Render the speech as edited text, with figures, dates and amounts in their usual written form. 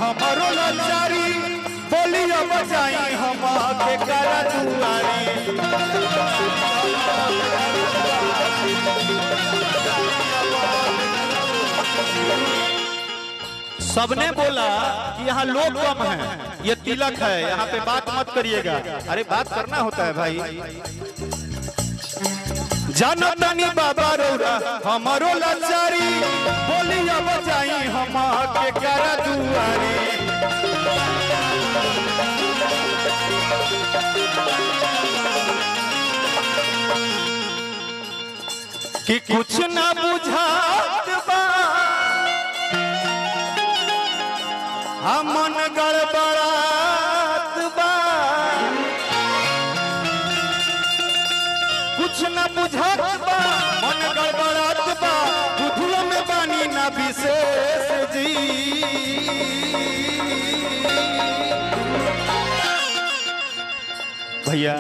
हमारो लाचारी बोलिया बजाई हम के करा दुआरी। सबने बोला कि यहाँ लोग कम हैं, ये तिलक है, यहाँ पे बात मत करिएगा। अरे बात करना होता है भाई। जानो तनी बाबा रौरा हमारो लाचारी बोलिया बजाई हम के करा दुआरी। कि कुछ ना बुझात बा मन गड़बड़ात बा, कुछ न बुझात बा मन गड़बड़ात बा, बुधिया में बानी ना विशेष जी। भैया